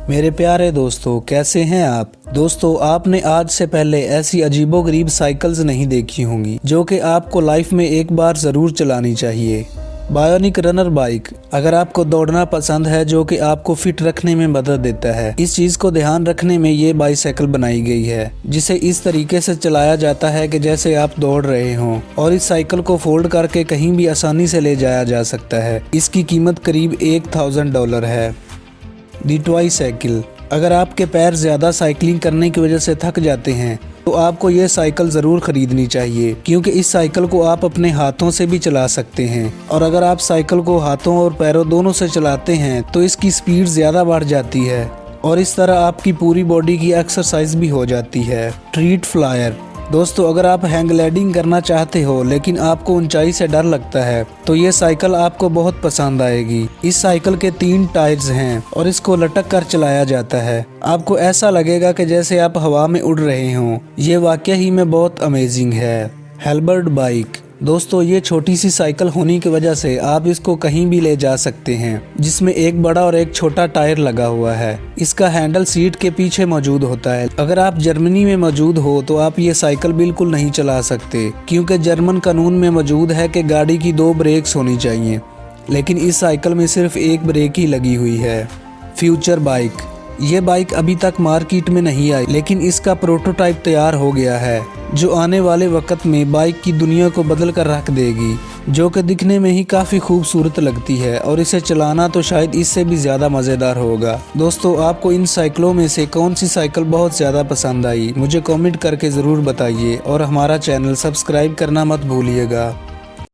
मेरे प्यारे दोस्तों, कैसे हैं आप। दोस्तों, आपने आज से पहले ऐसी अजीबोगरीब साइकिल्स नहीं देखी होंगी जो कि आपको लाइफ में एक बार ज़रूर चलानी चाहिए। Bionic runner bike. अगर आपको दौड़ना पसंद है जो कि आपको फिट रखने में मदद देता है, इस चीज़ को ध्यान रखने में ये बाईसाइकिल बनाई गई है जिसे इस तरीके से चलाया जाता है कि जैसे आप दौड़ रहे हों, और इस साइकिल को फोल्ड करके कहीं भी आसानी से ले जाया जा सकता है। इसकी कीमत करीब $1000 है। दी ट्वाई साइकिल। अगर आपके पैर ज़्यादा साइकिलिंग करने की वजह से थक जाते हैं तो आपको ये साइकिल ज़रूर खरीदनी चाहिए, क्योंकि इस साइकिल को आप अपने हाथों से भी चला सकते हैं। और अगर आप साइकिल को हाथों और पैरों दोनों से चलाते हैं तो इसकी स्पीड ज़्यादा बढ़ जाती है और इस तरह आपकी पूरी बॉडी की एक्सरसाइज भी हो जाती है। Treat flyer. दोस्तों, अगर आप हैंग ग्लाइडिंग करना चाहते हो लेकिन आपको ऊंचाई से डर लगता है तो ये साइकिल आपको बहुत पसंद आएगी। इस साइकिल के 3 टायर्स हैं और इसको लटक कर चलाया जाता है। आपको ऐसा लगेगा कि जैसे आप हवा में उड़ रहे हों। ये वाकई ही में बहुत अमेजिंग है। हेलबर्ट बाइक। दोस्तों, ये छोटी सी साइकिल होने की वजह से आप इसको कहीं भी ले जा सकते हैं, जिसमें एक बड़ा और एक छोटा टायर लगा हुआ है। इसका हैंडल सीट के पीछे मौजूद होता है। अगर आप जर्मनी में मौजूद हो तो आप ये साइकिल बिल्कुल नहीं चला सकते, क्योंकि जर्मन कानून में मौजूद है कि गाड़ी की 2 ब्रेक्स होनी चाहिए, लेकिन इस साइकिल में सिर्फ 1 ब्रेक ही लगी हुई है। Future bike. ये बाइक अभी तक मार्केट में नहीं आई, लेकिन इसका प्रोटोटाइप तैयार हो गया है जो आने वाले वक्त में बाइक की दुनिया को बदल कर रख देगी, जो कि दिखने में ही काफ़ी खूबसूरत लगती है और इसे चलाना तो शायद इससे भी ज़्यादा मज़ेदार होगा। दोस्तों, आपको इन साइकिलों में से कौन सी साइकिल बहुत ज़्यादा पसंद आई, मुझे कमेंट करके ज़रूर बताइए और हमारा चैनल सब्सक्राइब करना मत भूलिएगा।